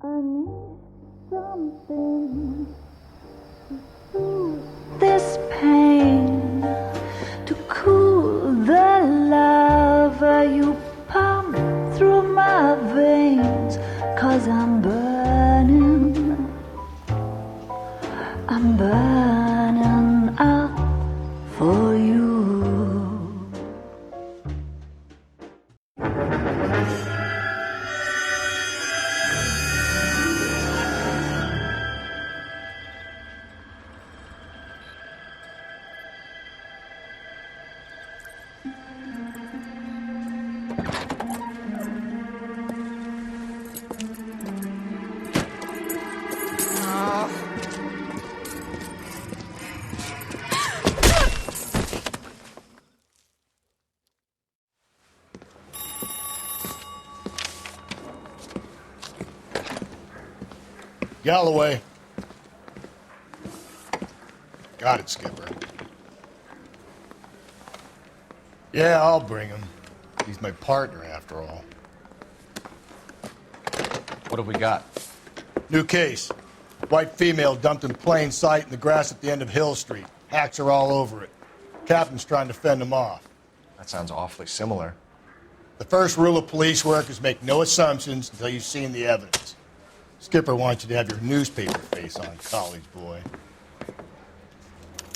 I need something to soothe this pain, to cool the lava you pump through my veins, 'cause I'm burning up for you. Galloway. Got it, Skipper. Yeah, I'll bring him. He's my partner, after all. What have we got? New case. White female dumped in plain sight in the grass at the end of Hill Street. Hacks are all over it. Captain's trying to fend them off. That sounds awfully similar. The first rule of police work is make no assumptions until you've seen the evidence. Skipper wants you to have your newspaper face on, college boy.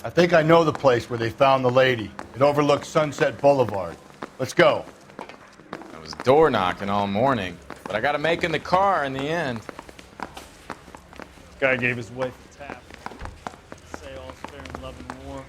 I think I know the place where they found the lady. It overlooks Sunset Boulevard. Let's go. I was door knocking all morning, but I got to make in the car in the end. This guy gave his wife a tap. Say all's fair in love and war.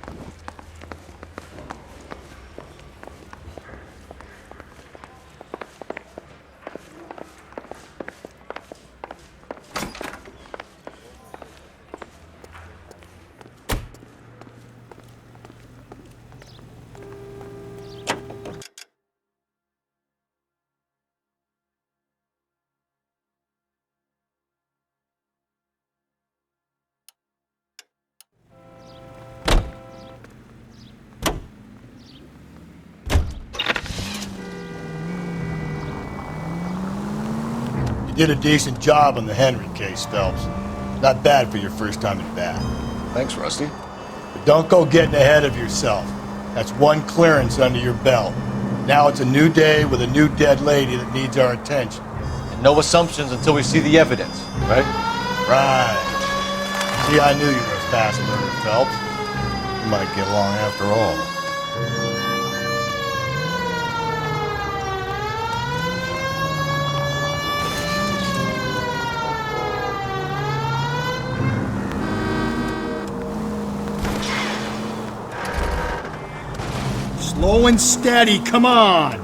You did a decent job on the Henry case, Phelps. Not bad for your first time at bat. Thanks, Rusty. But don't go getting ahead of yourself. That's one clearance under your belt. Now it's a new day with a new dead lady that needs our attention. And no assumptions until we see the evidence, right? Right. See, I knew you were a fast learner, Phelps. You might get along after all. Slow and steady, come on!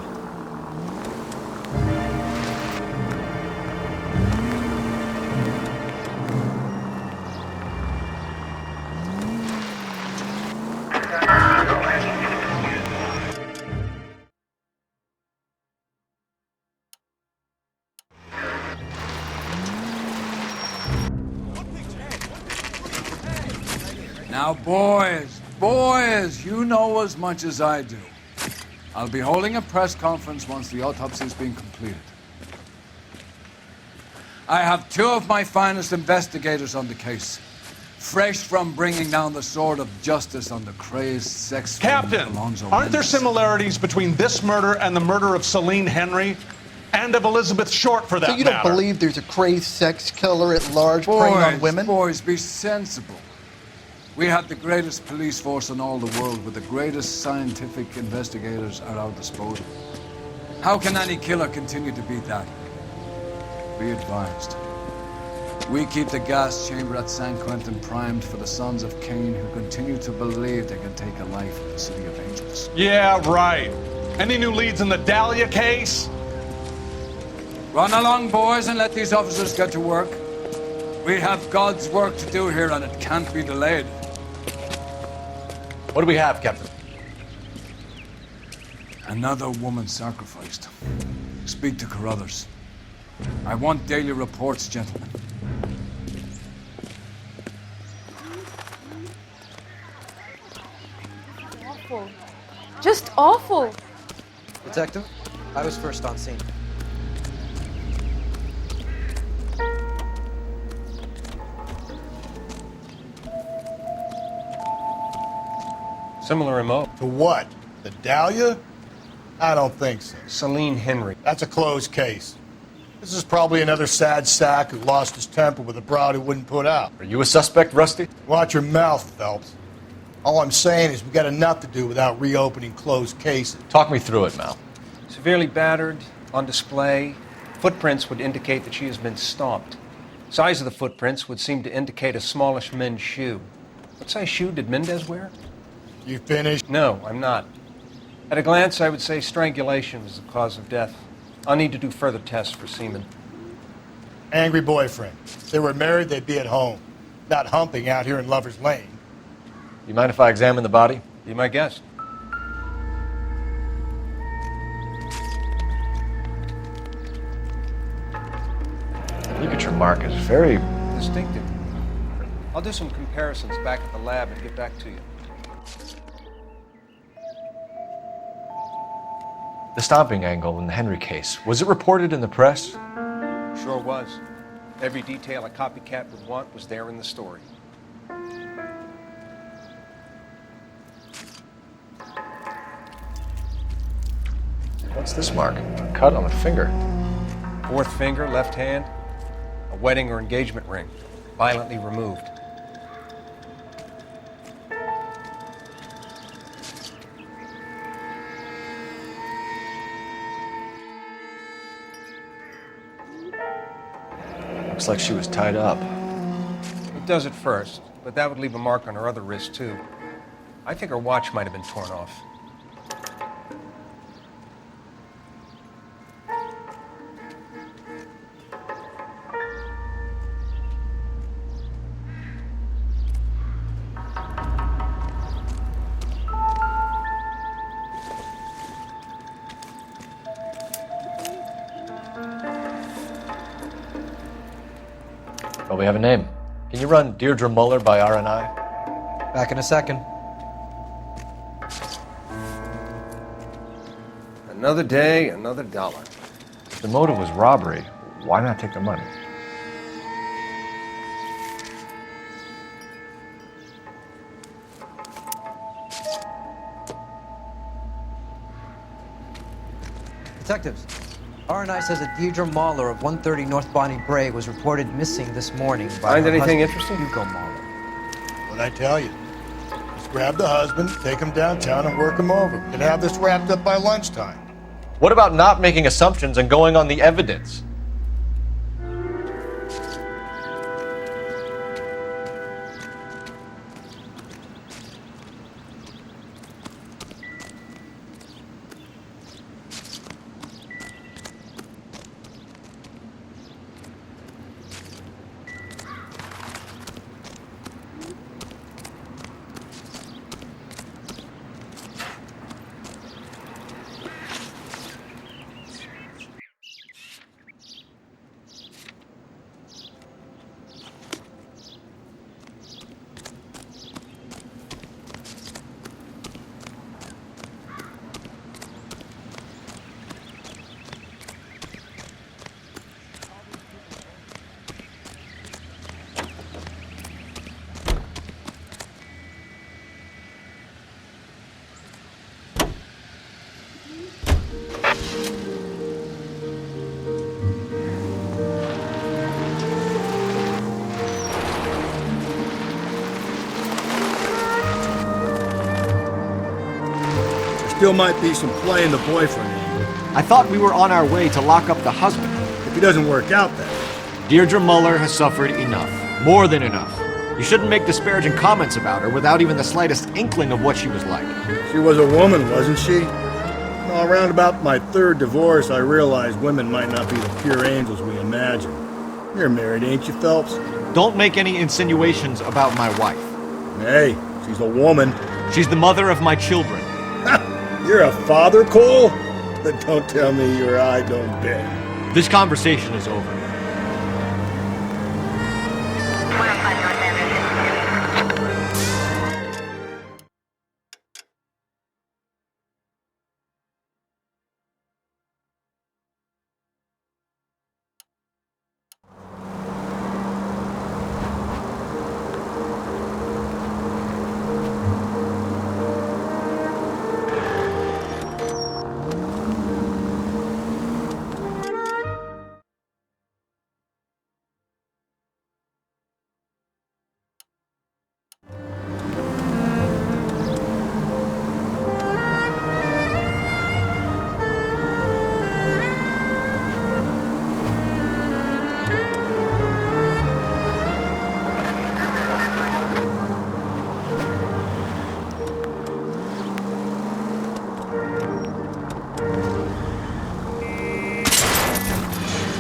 Now, boys, you know as much as I do. I'll be holding a press conference once the autopsy's been completed. I have two of my finest investigators on the case, fresh from bringing down the sword of justice on the crazed sex Captain, aren't there similarities between this murder and the murder of Celine Henry? And of Elizabeth Short, for that matter? So you don't believe there's a crazed sex killer at large preying on women? Boys, be sensible. We have the greatest police force in all the world, with the greatest scientific investigators at our disposal. How can any killer continue to beat that? Be advised. We keep the gas chamber at San Quentin primed for the sons of Cain who continue to believe they can take a life in the City of Angels. Yeah, right. Any new leads in the Dahlia case? Run along, boys, and let these officers get to work. We have God's work to do here, and it can't be delayed. What do we have, Captain? Another woman sacrificed. Speak to Carruthers. I want daily reports, gentlemen. Awful. Just awful. Detective, I was first on scene. Similar MO. To what? The Dahlia? I don't think so. Celine Henry. That's a closed case. This is probably another sad sack who lost his temper with a broad who wouldn't put out. Are you a suspect, Rusty? Watch your mouth, Phelps. All I'm saying is we got enough to do without reopening closed cases. Talk me through it, Mal. Severely battered, on display. Footprints would indicate that she has been stomped. Size of the footprints would seem to indicate a smallish men's shoe. What size shoe did Mendez wear? You finished? No, I'm not. At a glance, I would say strangulation was the cause of death. I'll need to do further tests for semen. Angry boyfriend. If they were married, they'd be at home. Not humping out here in Lover's Lane. You mind if I examine the body? Be my guest. Look at your mark. It's very... Distinctive. I'll do some comparisons back at the lab and get back to you. The stomping angle in the Henry case, was it reported in the press? Sure was. Every detail a copycat would want was there in the story. What's this mark? A cut on the finger. Fourth finger, left hand, a wedding or engagement ring, violently removed. Looks like she was tied up. It does at first, but that would leave a mark on her other wrist, too. I think her watch might have been torn off. Well, we have a name. Can you run Deirdre Muller by RNI? Back in a second. Another day, another dollar. If the motive was robbery, why not take the money? Detectives, RNI says that Deirdre Mahler of 130 North Bonnie Bray was reported missing this morning by Find her anything husband, interesting? Hugo Mahler. What'd I tell you? Just grab the husband, take him downtown, and work him over. Could have this wrapped up by lunchtime. What about not making assumptions and going on the evidence? Still might be some play in the boyfriend angle. I thought we were on our way to lock up the husband. If he doesn't work out then. Deirdre Muller has suffered enough. More than enough. You shouldn't make disparaging comments about her without even the slightest inkling of what she was like. She was a woman, wasn't she? Well, around about my third divorce, I realized women might not be the pure angels we imagine. You're married, ain't you, Phelps? Don't make any insinuations about my wife. Hey, she's a woman. She's the mother of my children. You're a father, Cole? Then don't tell me your eye don't bend. This conversation is over.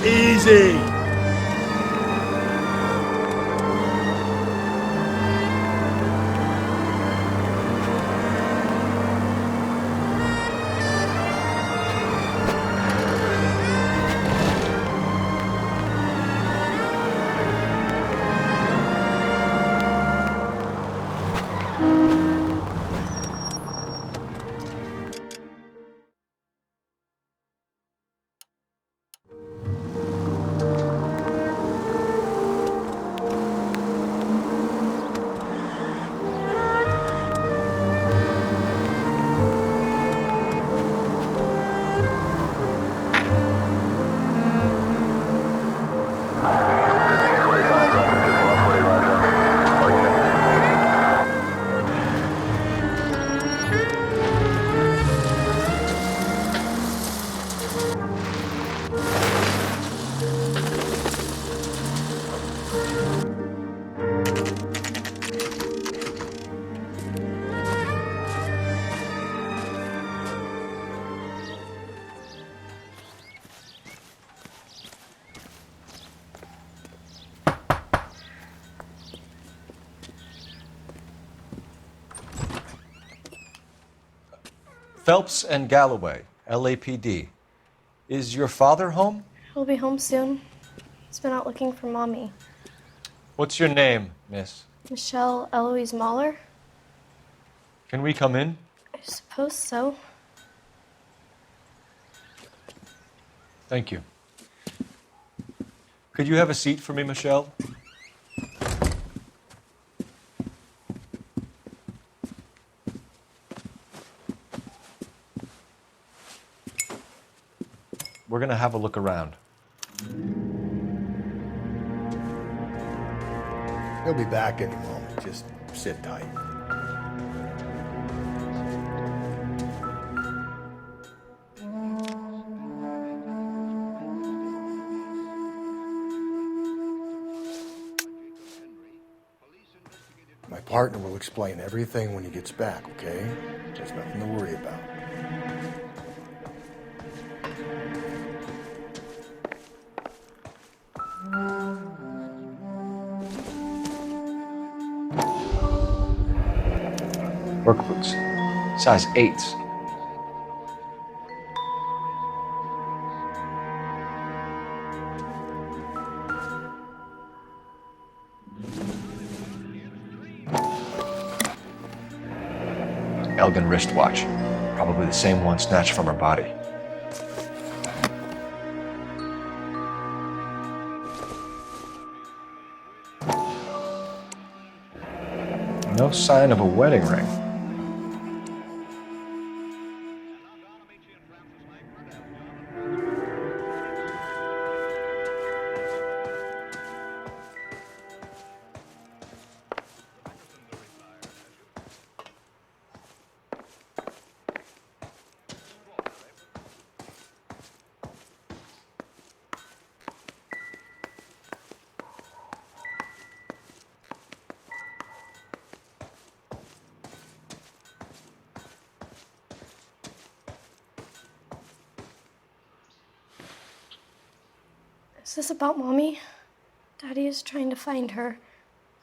Easy! Phelps and Galloway, LAPD. Is your father home? He'll be home soon. He's been out looking for Mommy. What's your name, miss? Michelle Eloise Mahler? Can we come in? I suppose so. Thank you. Could you have a seat for me, Michelle? We're gonna have a look around. He'll be back any moment. Just sit tight. My partner will explain everything when he gets back, okay? There's nothing to worry about. Work boots, size 8s. Elgin wristwatch, probably the same one snatched from her body. No sign of a wedding ring. Is this about Mommy? Daddy is trying to find her.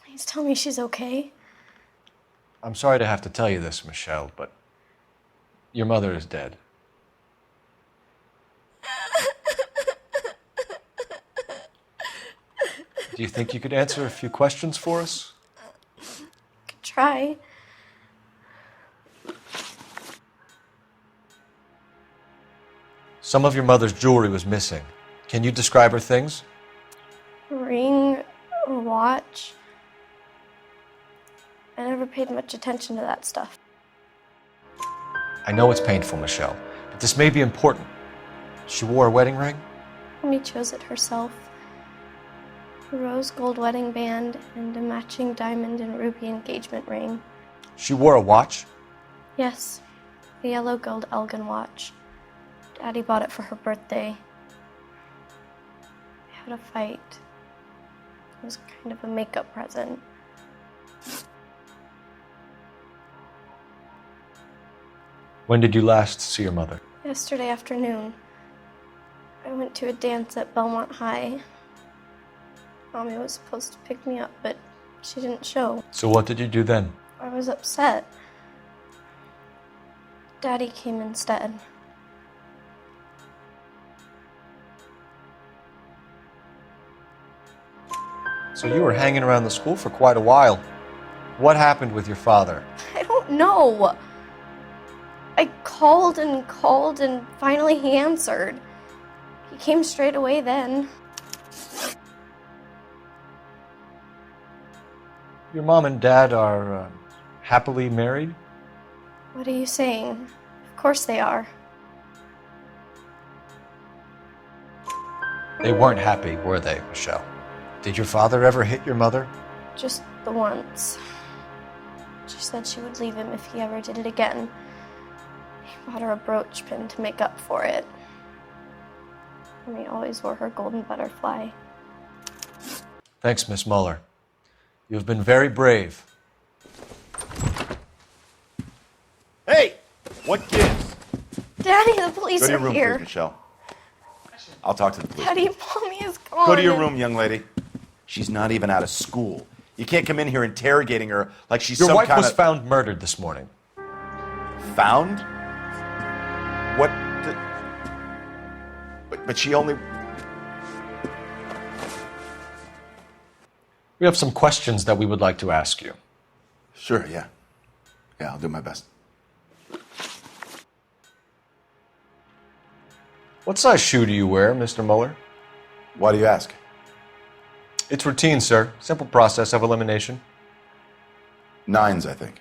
Please tell me she's okay. I'm sorry to have to tell you this, Michelle, but your mother is dead. Do you think you could answer a few questions for us? Could try. Some of your mother's jewelry was missing. Can you describe her things? A ring, a watch. I never paid much attention to that stuff. I know it's painful, Michelle, but this may be important. She wore a wedding ring? Mommy chose it herself. A rose gold wedding band and a matching diamond and ruby engagement ring. She wore a watch? Yes, a yellow gold Elgin watch. Daddy bought it for her birthday. We had a fight. It was kind of a makeup present. When did you last see your mother? Yesterday afternoon. I I went to a dance at Belmont High. Mommy was supposed to pick me up, but she didn't show. So what did you do then? I was upset. Daddy came instead. So you were hanging around the school for quite a while. What happened with your father? I don't know. I called and finally he answered. He came straight away then. Your mom and dad are happily married? What are you saying? Of course they are. They weren't happy, were they, Michelle? Did your father ever hit your mother? Just the once. She said she would leave him if he ever did it again. He bought her a brooch pin to make up for it. And he always wore her golden butterfly. Thanks, Miss Muller. You've been very brave. Hey! What gives? Daddy, the police Go to your are room, here. please, Michelle. I'll talk to the police. Daddy, Mommy is gone. Go to your room, young lady. She's not even out of school. You can't come in here interrogating her like she's Your some wife kind was of... found murdered this morning. Found? What the... But she only... We have some questions that we would like to ask you. Sure, yeah. Yeah, I'll do my best. What size shoe do you wear, Mr. Muller? Why do you ask? It's routine, sir. Simple process of elimination. 9s, I think.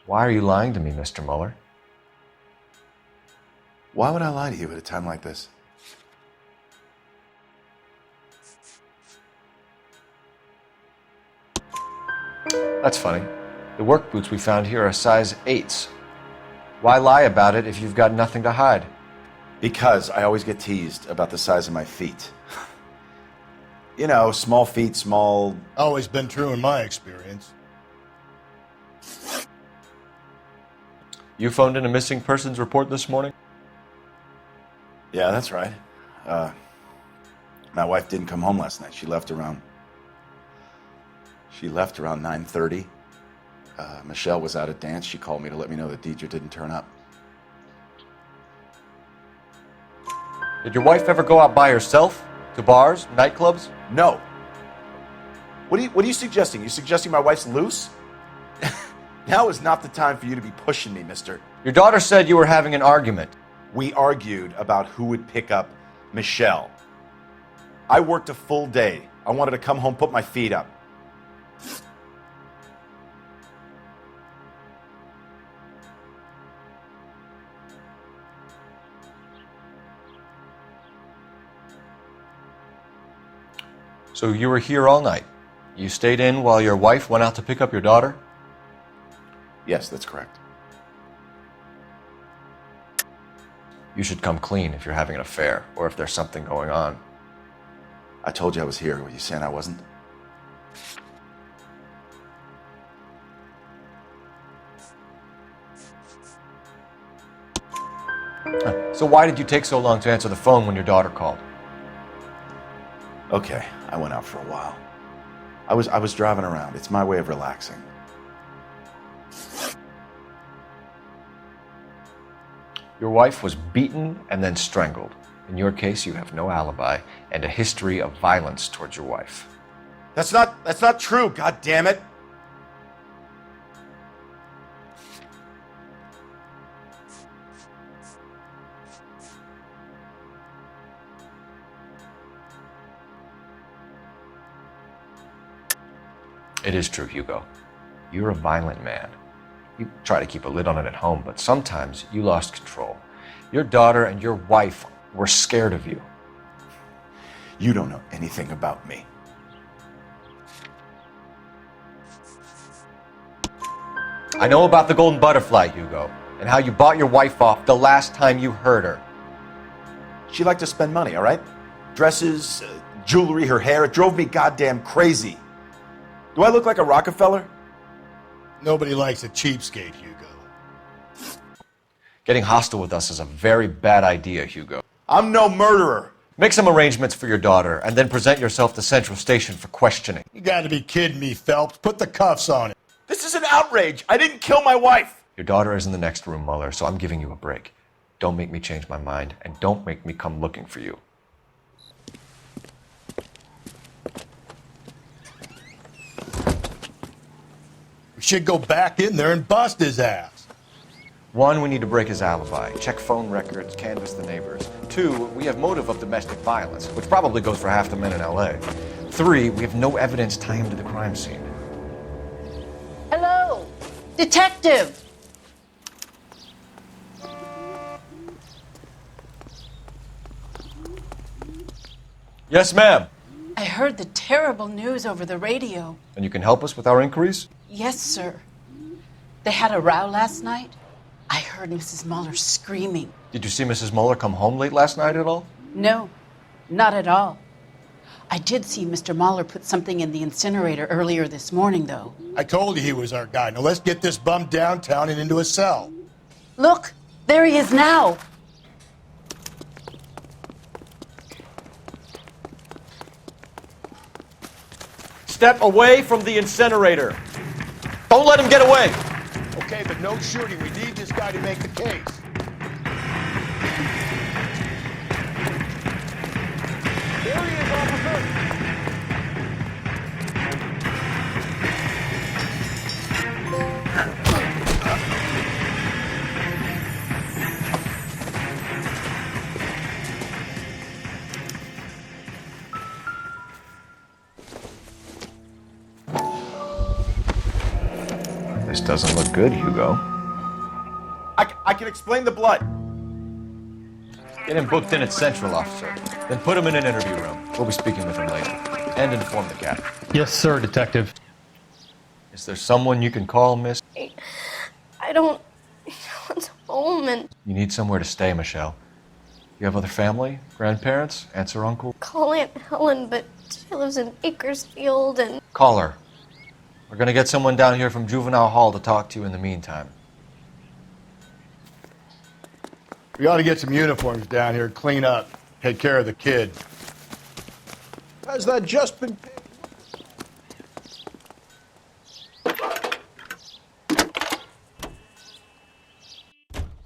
Why are you lying to me, Mr. Muller? Why would I lie to you at a time like this? That's funny. The work boots we found here are size 8s. Why lie about it if you've got nothing to hide? Because I always get teased about the size of my feet. You know, small feet, small... Always been true in my experience. You phoned in a missing persons report this morning? Yeah, that's right. My wife didn't come home last night. She left around 9:30. Michelle was out at dance. She called me to let me know that Deidre didn't turn up. Did your wife ever go out by herself? To bars, nightclubs? No. What are you suggesting? You suggesting my wife's loose? Now is not the time for you to be pushing me, mister. Your daughter said you were having an argument. We argued about who would pick up Michelle. I worked a full day. I wanted to come home, put my feet up. So you were here all night. You stayed in while your wife went out to pick up your daughter? Yes, that's correct. You should come clean if you're having an affair or if there's something going on. I told you I was here. Were you saying I wasn't? So why did you take so long to answer the phone when your daughter called? Okay, I went out for a while. I was driving around. It's my way of relaxing. Your wife was beaten and then strangled. In your case, you have no alibi and a history of violence towards your wife. That's not true, god damn it. It is true, Hugo. You're a violent man. You try to keep a lid on it at home, but sometimes you lost control. Your daughter and your wife were scared of you. You don't know anything about me. I know about the golden butterfly, Hugo, and how you bought your wife off the last time you heard her. She liked to spend money, all right? Dresses, jewelry, her hair. It drove me goddamn crazy. Do I look like a Rockefeller? Nobody likes a cheapskate, Hugo. Getting hostile with us is a very bad idea, Hugo. I'm no murderer. Make some arrangements for your daughter, and then present yourself to Central Station for questioning. You gotta be kidding me, Phelps. Put the cuffs on it. This is an outrage. I didn't kill my wife. Your daughter is in the next room, Mueller, so I'm giving you a break. Don't make me change my mind, and don't make me come looking for you. We should go back in there and bust his ass. 1, we need to break his alibi. Check phone records, canvass the neighbors. 2, we have motive of domestic violence, which probably goes for half the men in LA. 3, we have no evidence tying him to the crime scene. Hello, detective. Yes, ma'am. I heard the terrible news over the radio. And you can help us with our inquiries? Yes, sir. They had a row last night. I heard Mrs. Mueller screaming. Did you see Mrs. Mueller come home late last night at all? No, not at all. I did see Mr. Mueller put something in the incinerator earlier this morning, though. I told you he was our guy. Now let's get this bum downtown and into a cell. Look, there he is now. Step away from the incinerator. Don't let him get away. Okay, but no shooting. We need this guy to make the case. There he is, officer. This doesn't look good, Hugo. I can explain the blood. Get him booked in at Central, officer. Then put him in an interview room. We'll be speaking with him later. And inform the cat. Yes, sir, detective. Is there someone you can call, miss? I don't want home and You need somewhere to stay, Michelle. You have other family? Grandparents? Aunts or uncle? call Aunt Helen, but she lives in Bakersfield and Call her. We're gonna get someone down here from Juvenile Hall to talk to you in the meantime. We ought to get some uniforms down here, clean up, take care of the kid. Has that just been paid?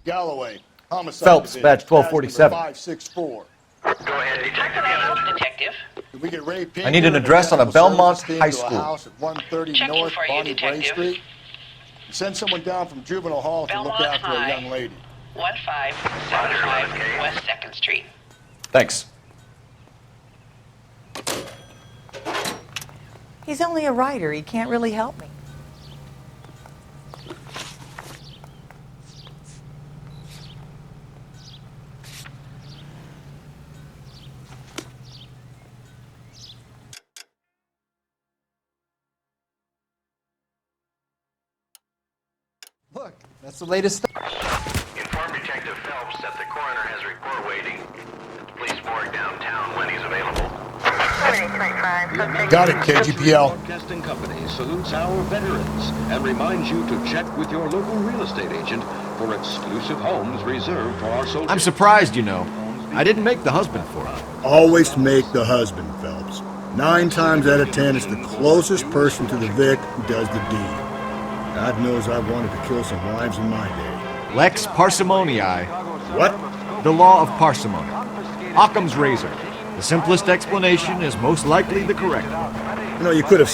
Galloway, homicide Phelps, division, badge 1247. 564. Go ahead, detective. Did we get Ray Pink I need an here? address on a Service Belmont team high to a school. house at 130 Checking North for you, Bonnie Bray detective. Street. Send someone down from Juvenile Hall to look Belmont after a High. young lady. 1575 West 2nd Street. Thanks. He's only a writer. He can't really help me. Look, that's the latest stuff. Inform Detective Phelps that the coroner has a report waiting at the police morgue downtown when he's available. Got it, KGPL. Broadcasting Company salutes our veterans and reminds you to check with your local real estate agent for exclusive homes reserved for our soldiers. I'm surprised, you know. I didn't make the husband for it. Always make the husband, Phelps. 9 times out of 10, it's the closest person to the Vic who does the deed. God knows I've wanted to kill some wives in my day. Lex parsimoniae. What? The law of parsimony. Occam's razor. The simplest explanation is most likely the correct one. You know, you could have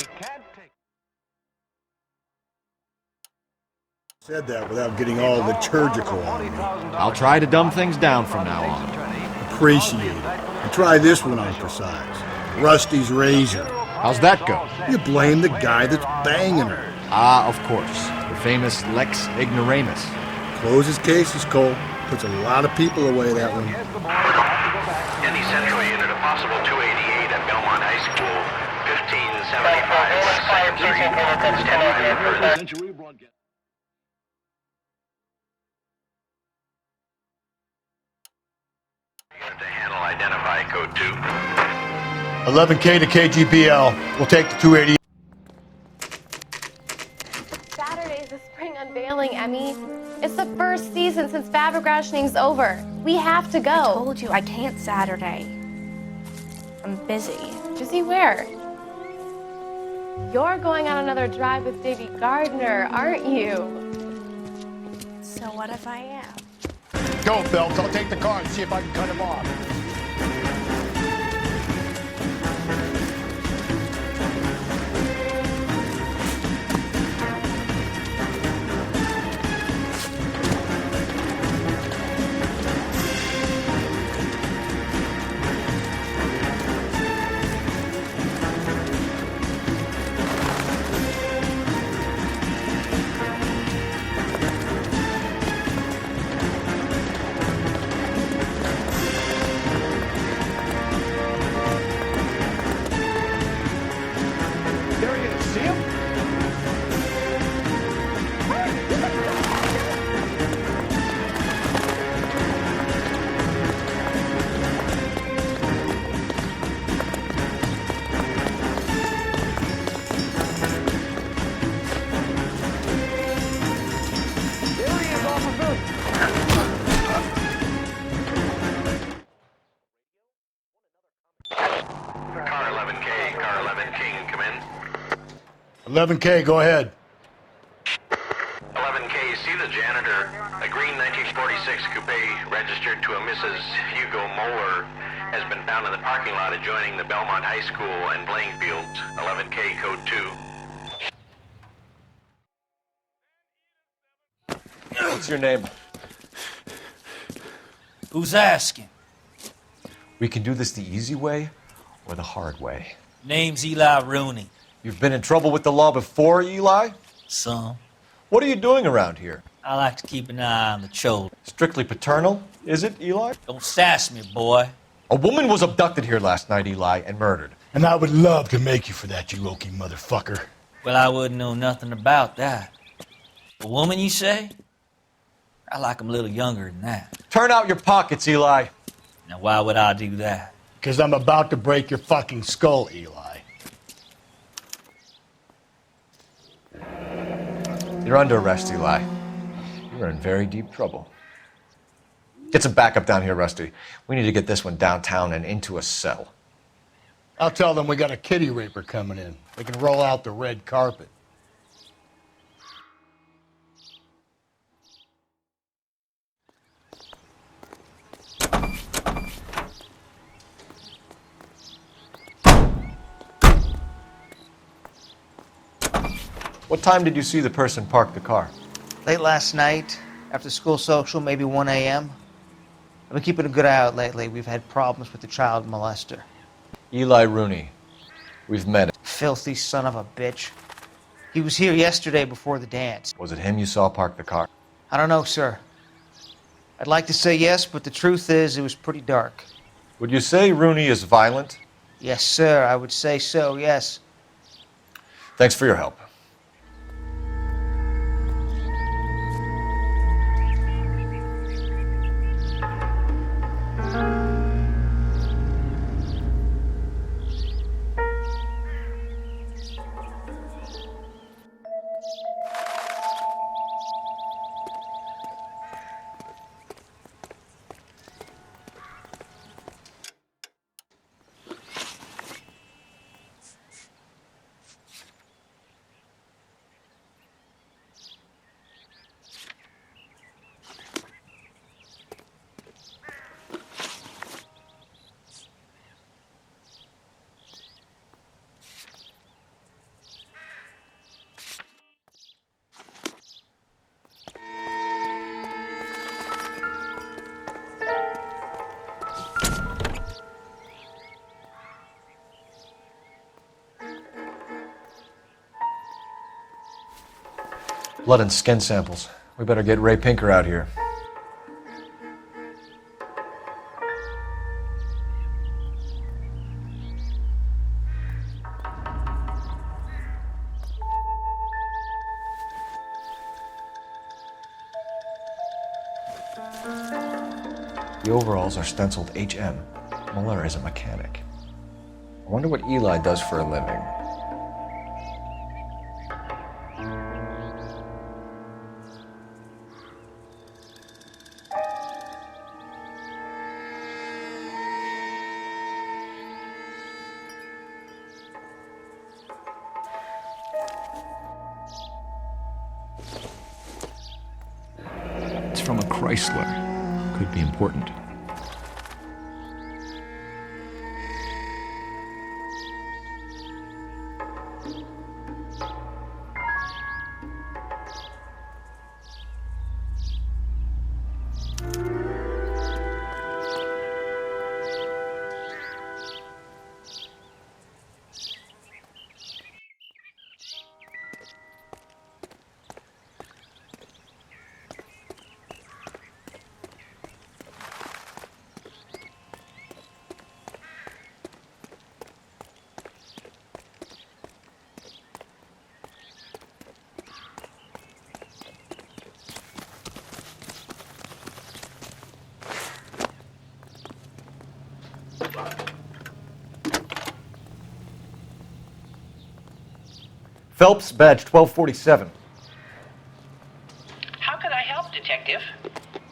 said that without getting all liturgical on me. I'll try to dumb things down from now on. Appreciate it. And try this one on for size. Rusty's razor. How's that go? You blame the guy that's banging her. Ah, of course. The famous Lex ignoramus. Closes cases, Cole. Puts a lot of people away, that one. Any Central unit, a possible 288 at Belmont High School, 1575 West 2nd Street. Stand by for Century Broadcast. to handle identify code 2. 11K to KGPL. We'll take the 288. Saturday's the spring unveiling, Emmy. It's the first season since Fab private rationing's over. We have to go. I told you I can't Saturday. I'm busy. Busy where? You're going on another drive with Davy Gardner, aren't you? So what if I am? Go, Phelps. I'll take the car and see if I can cut him off. There he is. See him? There he is, officer. Car 11K, car 11 King, come in. 11K, go ahead. 11K, see the janitor. A green 1946 coupe registered to a Mrs. Hugo Moeller has been found in the parking lot adjoining the Belmont High School and playing fields. 11K, code 2. What's your name? Who's asking? We can do this the easy way or the hard way. Name's Eli Rooney. You've been in trouble with the law before, Eli? Some. What are you doing around here? I like to keep an eye on the children. Strictly paternal, is it, Eli? Don't sass me, boy. A woman was abducted here last night, Eli, and murdered. And I would love to make you for that, you oaky motherfucker. Well, I wouldn't know nothing about that. A woman, you say? I like 'em a little younger than that. Turn out your pockets, Eli. Now, why would I do that? Because I'm about to break your fucking skull, Eli. You're under arrest, Eli. You're in very deep trouble. Get some backup down here, Rusty. We need to get this one downtown and into a cell. I'll tell them we got a kitty raper coming in. They can roll out the red carpet. What time did you see the person park the car? Late last night, after school social, maybe 1 a.m. I've been keeping a good eye out lately. We've had problems with the child molester. Eli Rooney. We've met him. Filthy son of a bitch. He was here yesterday before the dance. Was it him you saw park the car? I don't know, sir. I'd like to say yes, but the truth is it was pretty dark. Would you say Rooney is violent? Yes, sir, I would say so, yes. Thanks for your help. Blood and skin samples. We better get Ray Pinker out here. The overalls are stenciled HM. Muller is a mechanic. I wonder what Eli does for a living. from a Chrysler could be important. Phelps, badge 1247. How can I help, Detective?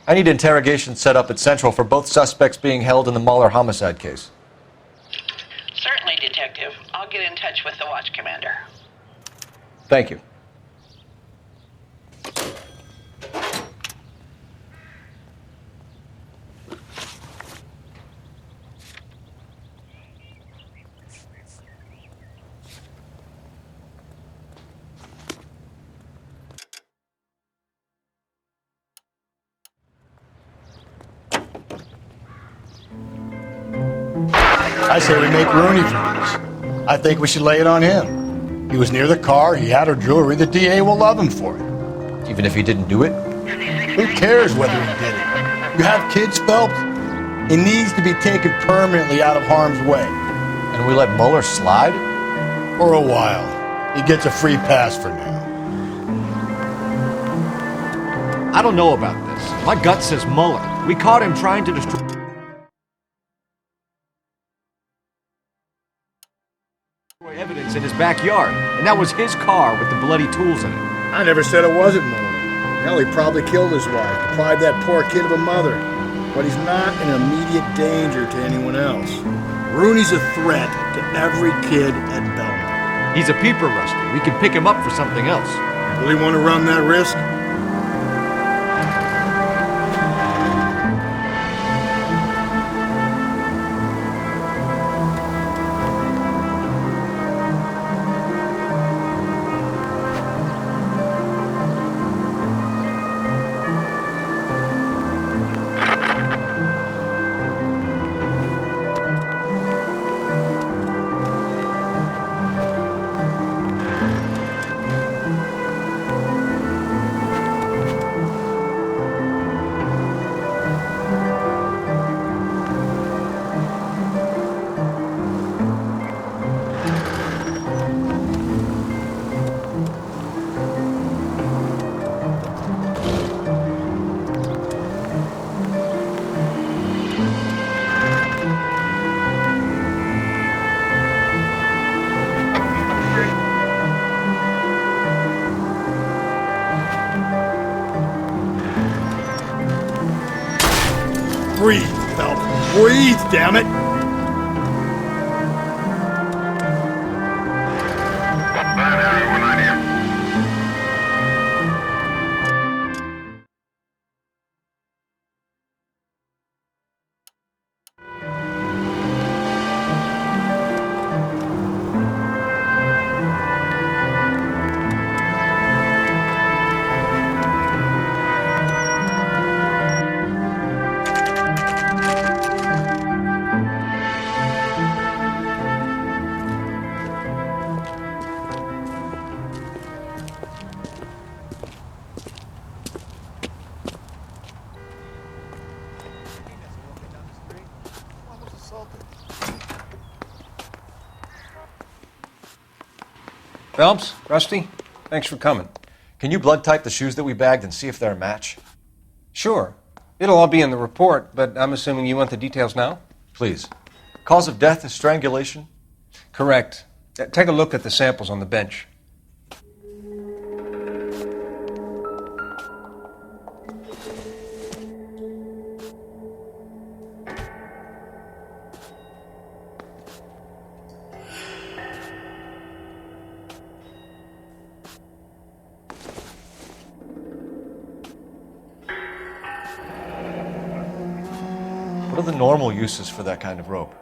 I need interrogation set up at Central for both suspects being held in the Mahler homicide case. Certainly, Detective. I'll get in touch with the watch commander. Thank you. I say we make Rooney for this. I think we should lay it on him. He was near the car, he had her jewelry, the DA will love him for it. Even if he didn't do it? Who cares whether he did it? You have kids, Phelps? He needs to be taken permanently out of harm's way. And we let Mueller slide? For a while. He gets a free pass for now. I don't know about this. My gut says Mueller. We caught him trying to destroy evidence in his backyard, and that was his car with the bloody tools in it. I never said it wasn't Mueller. Hell, he probably killed his wife, deprived that poor kid of a mother. But he's not an immediate danger to anyone else. Rooney's a threat to every kid at Belmont. He's a peeper, Rusty. We can pick him up for something else. Really want to run that risk? Breathe, Phelps. Breathe, damn it! Phelps, Rusty, thanks for coming. Can you blood type the shoes that we bagged and see if they're a match? Sure. It'll all be in the report, but I'm assuming you want the details now? Please. Cause of death is strangulation? Correct. Take a look at the samples on the bench. What are the normal uses for that kind of rope?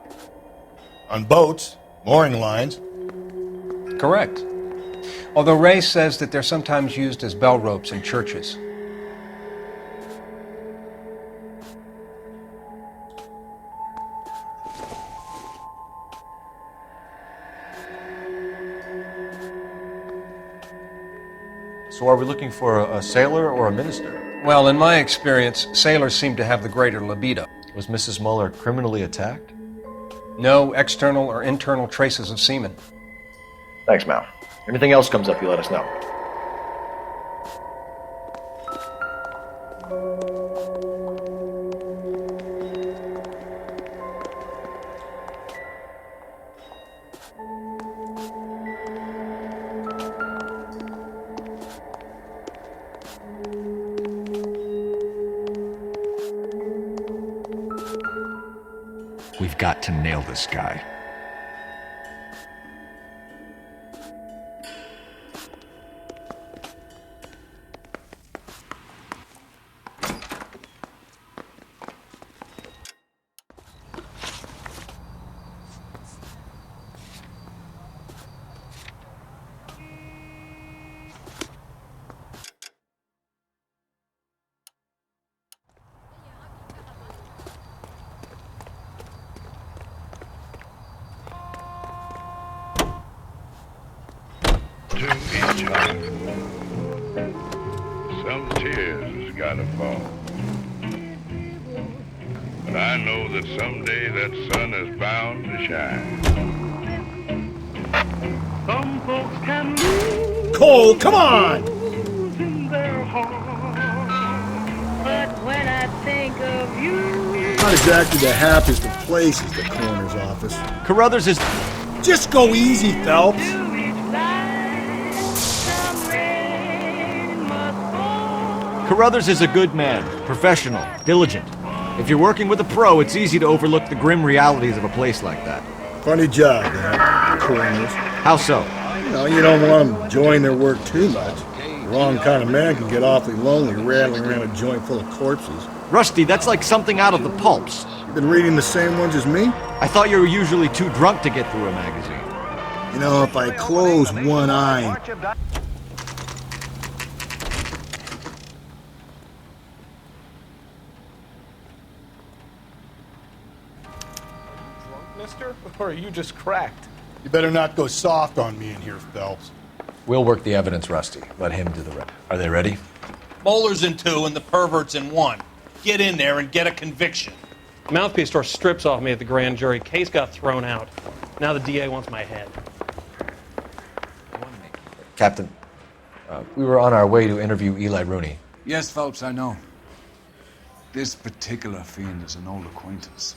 On boats, mooring lines. Correct. Although Ray says that they're sometimes used as bell ropes in churches. So are we looking for a sailor or a minister? Well, in my experience, sailors seem to have the greater libido. Was Mrs. Muller criminally attacked? No external or internal traces of semen. Thanks, Mal. Anything else comes up, you let us know. We've got to nail this guy. To each other. Some tears has gotta fall. But I know that someday that sun is bound to shine. Some folks can lose Cole, come on! in their heart. But when I think of you, Not exactly the happiest of places, the coroner's office. Carruthers is... Just go easy, Phelps. Carruthers is a good man, professional, diligent. If you're working with a pro, it's easy to overlook the grim realities of a place like that. Funny job, that, coroners. How so? You don't want them enjoying their work too much. The wrong kind of man can get awfully lonely rattling around a joint full of corpses. Rusty, that's like something out of the pulps. You been reading the same ones as me? I thought you were usually too drunk to get through a magazine. You know, if I close one eye... Mister? Or are you just cracked? You better not go soft on me in here, Phelps. We'll work the evidence, Rusty. Let him do the rest. Are they ready? Moeller's in 2 and the pervert's in 1. Get in there and get a conviction. Mouthpiece tore strips off me at the grand jury. Case got thrown out. Now the DA wants my head. Captain, we were on our way to interview Eli Rooney. Yes, Phelps, I know. This particular fiend is an old acquaintance.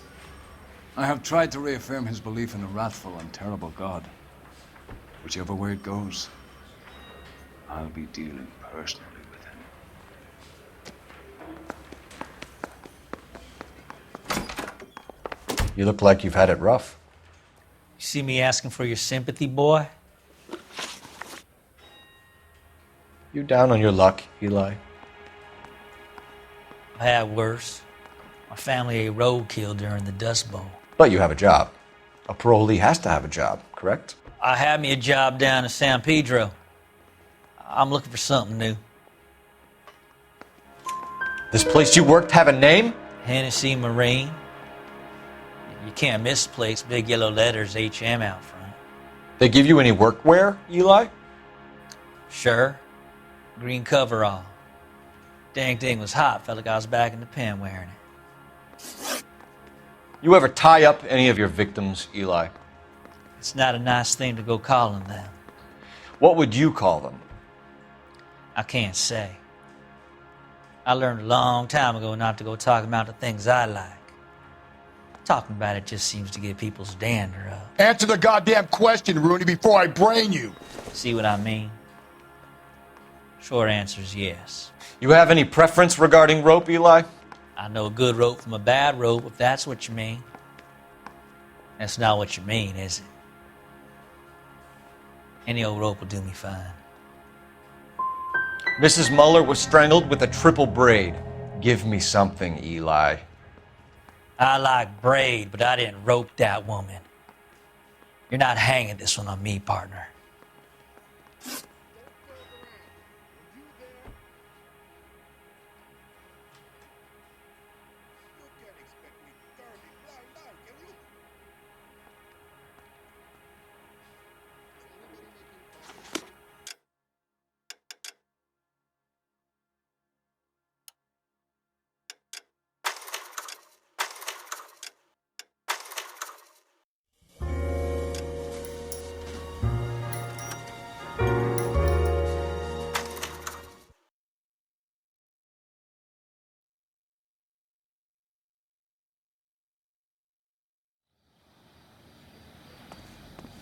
I have tried to reaffirm his belief in a wrathful and terrible God. Whichever way it goes, I'll be dealing personally with him. You look like you've had it rough. You see me asking for your sympathy, boy? You down on your luck, Eli? I had worse. My family ate roadkill during the Dust Bowl. But you have a job. A parolee has to have a job, correct? I had me a job down in San Pedro. I'm looking for something new. This place you worked have a name? Hennessy Marine. You can't miss the place. Big yellow letters, HM out front. They give you any workwear, Eli? Sure. Green coverall. Dang thing was hot. Felt like I was back in the pen wearing it. You ever tie up any of your victims, Eli? It's not a nice thing to go calling them. What would you call them? I can't say. I learned a long time ago not to go talking about the things I like. Talking about it just seems to get people's dander up. Answer the goddamn question, Rooney, before I brain you. See what I mean? Short answer is yes. You have any preference regarding rope, Eli? I know a good rope from a bad rope, if that's what you mean. That's not what you mean, is it? Any old rope will do me fine. Mrs. Muller was strangled with a triple braid. Give me something, Eli. I like Braid, but I didn't rope that woman. You're not hanging this one on me, partner.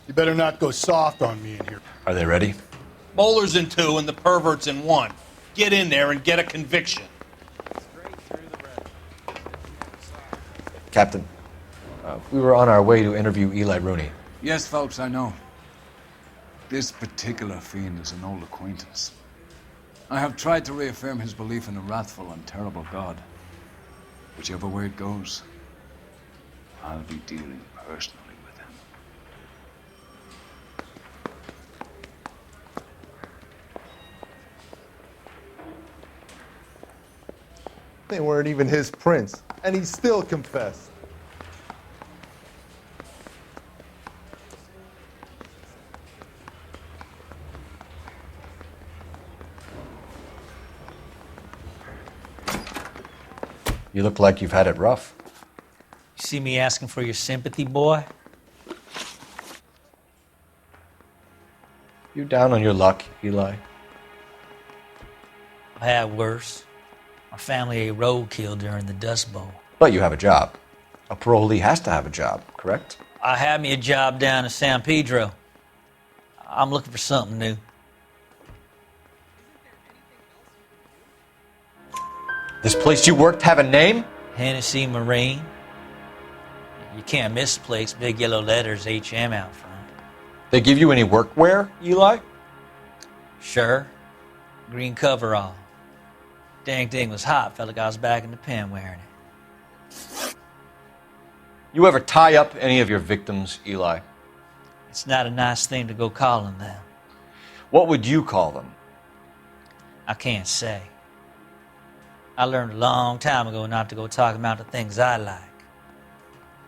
You better not go soft on me in here. Are they ready? Moeller's in 2 and the pervert's in 1. Get in there and get a conviction. Captain, we were on our way to interview Eli Rooney. Yes, Phelps, I know. This particular fiend is an old acquaintance. I have tried to reaffirm his belief in a wrathful and terrible God. Whichever way it goes, I'll be dealing personally with him. They weren't even his prints, and he still confessed. You look like you've had it rough. You see me asking for your sympathy, boy? You down on your luck, Eli? I've had worse. My family ate roadkill during the Dust Bowl. But you have a job. A parolee has to have a job, correct? I had me a job down in San Pedro. I'm looking for something new. This place you worked have a name? Hennessy Marine. You can't miss the place. Big yellow letters, HM out front. They give you any workwear, Eli? Sure. Green coverall. Dang thing was hot. Felt like I was back in the pen wearing it. You ever tie up any of your victims, Eli? It's not a nice thing to go calling them. What would you call them? I can't say. I learned a long time ago not to go talking about the things I like.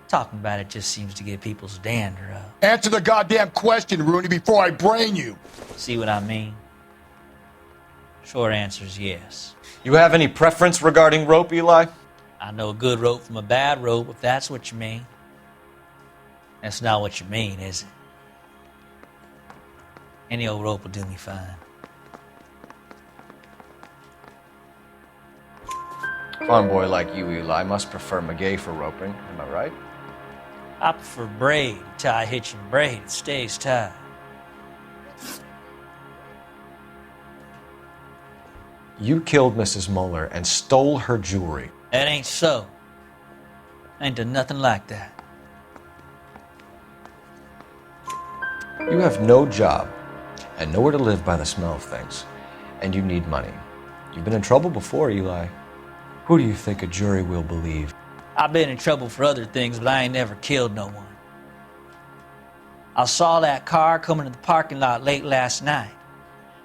Talking about it just seems to get people's dander up. Answer the goddamn question, Rooney, before I brain you. See what I mean? Short answer is yes. You have any preference regarding rope, Eli? I know a good rope from a bad rope, if that's what you mean. That's not what you mean, is it? Any old rope will do me fine. Farm boy like you, Eli, must prefer McGay for roping. Am I right? I prefer braid. You tie, hitch, and braid. It stays tied. You killed Mrs. Moeller and stole her jewelry. That ain't so. I ain't done nothing like that. You have no job and nowhere to live by the smell of things. And you need money. You've been in trouble before, Eli. Who do you think a jury will believe? I've been in trouble for other things, but I ain't never killed no one. I saw that car coming to the parking lot late last night.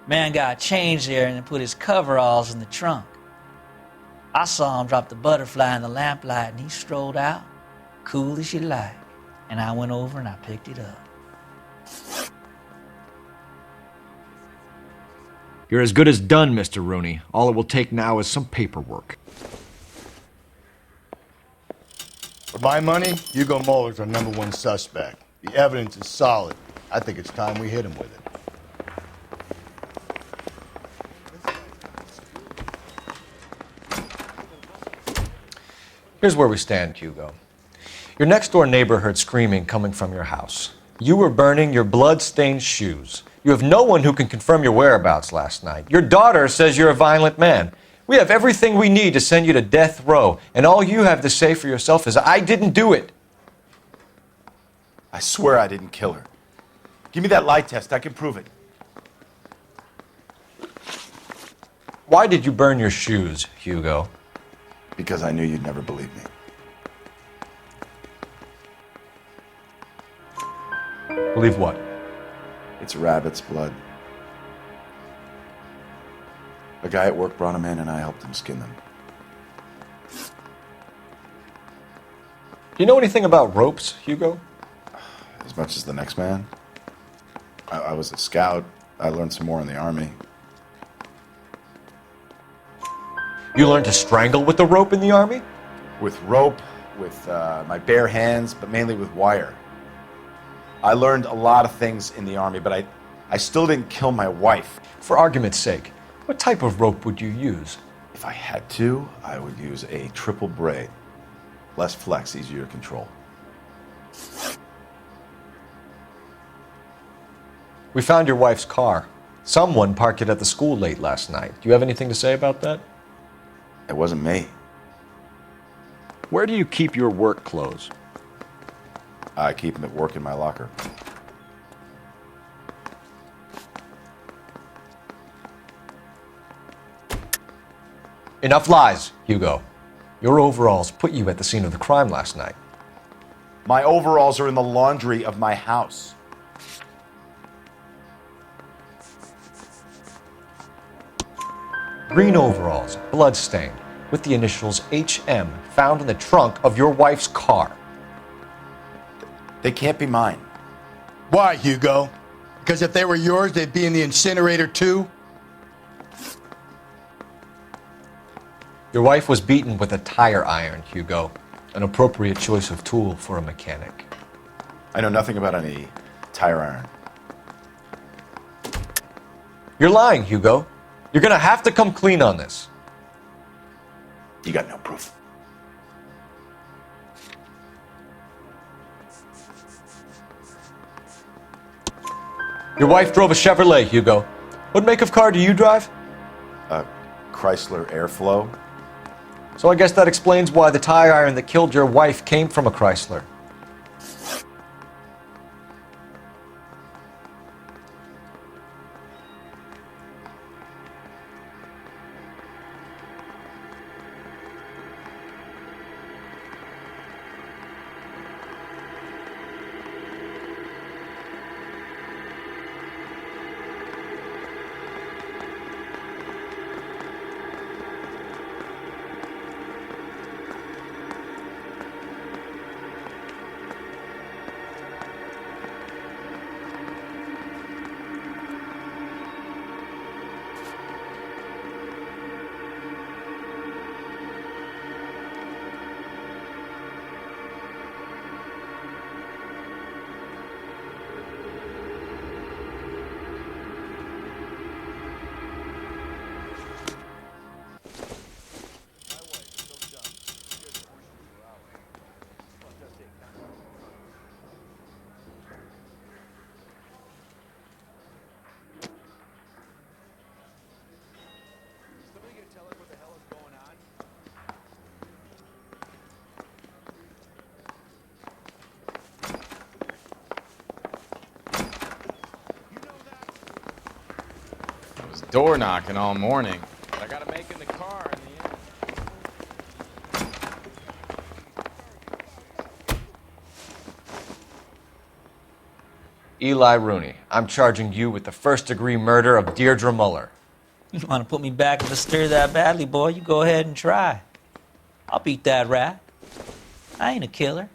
Man got changed there and then put his coveralls in the trunk. I saw him drop the butterfly in the lamplight and he strolled out, cool as you like. And I went over and I picked it up. You're as good as done, Mr. Rooney. All it will take now is some paperwork. For my money, Hugo Moeller's our #1 suspect. The evidence is solid. I think it's time we hit him with it. Here's where we stand, Hugo. Your next-door neighbor heard screaming coming from your house. You were burning your blood-stained shoes. You have no one who can confirm your whereabouts last night. Your daughter says you're a violent man. We have everything we need to send you to death row, and all you have to say for yourself is, I didn't do it. I swear I didn't kill her. Give me that lie test. I can prove it. Why did you burn your shoes, Hugo? Because I knew you'd never believe me. Believe what? It's rabbit's blood. A guy at work brought him in and I helped him skin them. Do you know anything about ropes, Hugo? As much as the next man. I was a scout. I learned some more in the army. You learned to strangle with the rope in the army? With rope, with my bare hands, but mainly with wire. I learned a lot of things in the army, but I still didn't kill my wife. For argument's sake, what type of rope would you use? If I had to, I would use a triple braid. Less flex, easier to control. We found your wife's car. Someone parked it at the school late last night. Do you have anything to say about that? It wasn't me. Where do you keep your work clothes? I keep them at work in my locker. Enough lies, Hugo. Your overalls put you at the scene of the crime last night. My overalls are in the laundry of my house. Green overalls, blood-stained, with the initials HM found in the trunk of your wife's car. They can't be mine. Why, Hugo? Because if they were yours, they'd be in the incinerator too? Your wife was beaten with a tire iron, Hugo. An appropriate choice of tool for a mechanic. I know nothing about any tire iron. You're lying, Hugo. You're gonna have to come clean on this. You got no proof. Your wife drove a Chevrolet, Hugo. What make of car do you drive? A Chrysler Airflow. So I guess that explains why the tire iron that killed your wife came from a Chrysler. Door knocking all morning. I gotta make in the car in the end. Eli Rooney, I'm charging you with the first-degree murder of Deirdre Muller. You want to put me back in the stir that badly, boy? You go ahead and try. I'll beat that rat. I ain't a killer.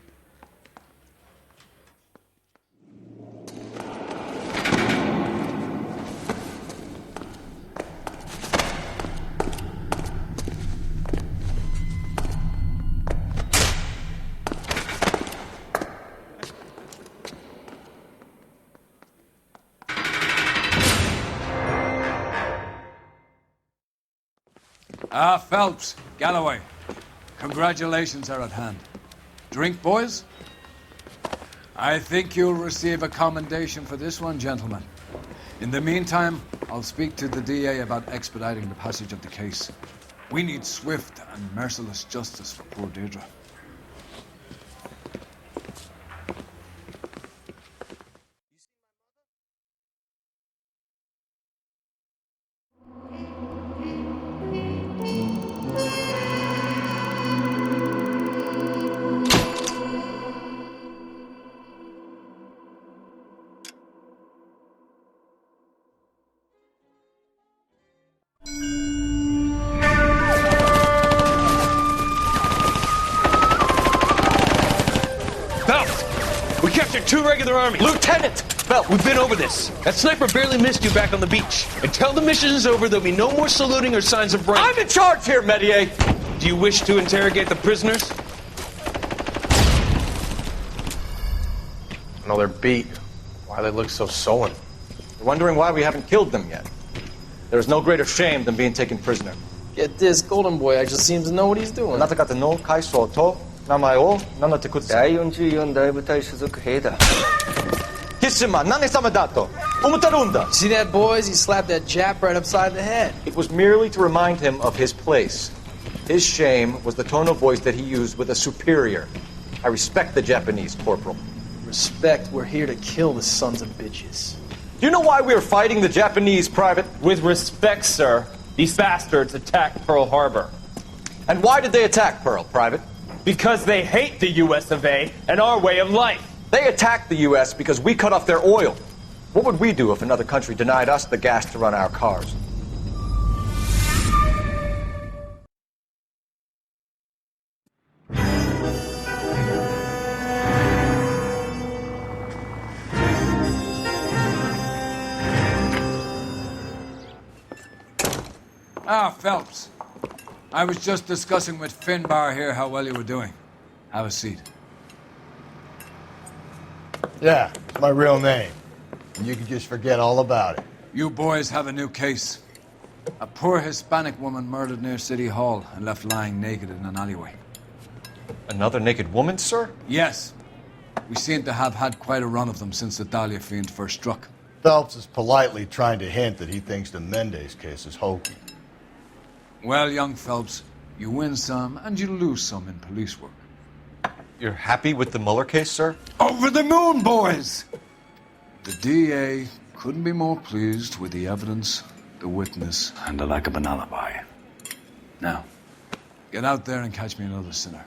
Phelps, Galloway, congratulations are at hand. Drink, boys? I think you'll receive a commendation for this one, gentlemen. In the meantime, I'll speak to the DA about expediting the passage of the case. We need swift and merciless justice for poor Deirdre. We captured 2 regular army. Lieutenant! Well, we've been over this. That sniper barely missed you back on the beach. Until the mission is over, there'll be no more saluting or signs of rank. I'm in charge here, Medier! Do you wish to interrogate the prisoners? No, they're beat. Why they look so sullen? You're wondering why we haven't killed them yet. There is no greater shame than being taken prisoner. Get this, Golden Boy actually seems to know what he's doing. あなた方の会社と名前を名乗ってください。第44大部隊所属兵だ。キスマ何様だと思ってるんだ。 See that, boys? He slapped that Jap right upside the head. It was merely to remind him of his place. His shame was the tone of voice that he used with a superior. I respect the Japanese, Corporal. Respect, we're here to kill the sons of bitches. Do you know why we are fighting the Japanese, Private? With respect, sir, these bastards attacked Pearl Harbor. And why did they attack Pearl, Private? Because they hate the US of A and our way of life. They attacked the U.S. because we cut off their oil. What would we do if another country denied us the gas to run our cars? Ah, Phelps. I was just discussing with Finbar here how well you were doing. Have a seat. Yeah, it's my real name. And you can just forget all about it. You boys have a new case. A poor Hispanic woman murdered near City Hall and left lying naked in an alleyway. Another naked woman, sir? Yes. We seem to have had quite a run of them since the Dahlia fiend first struck. Phelps is politely trying to hint that he thinks the Mendez case is hokey. Well, young Phelps, you win some and you lose some in police work. You're happy with the Mueller case, sir? Over the moon, boys! The DA couldn't be more pleased with the evidence, the witness, and the lack of an alibi. Now, get out there and catch me another sinner.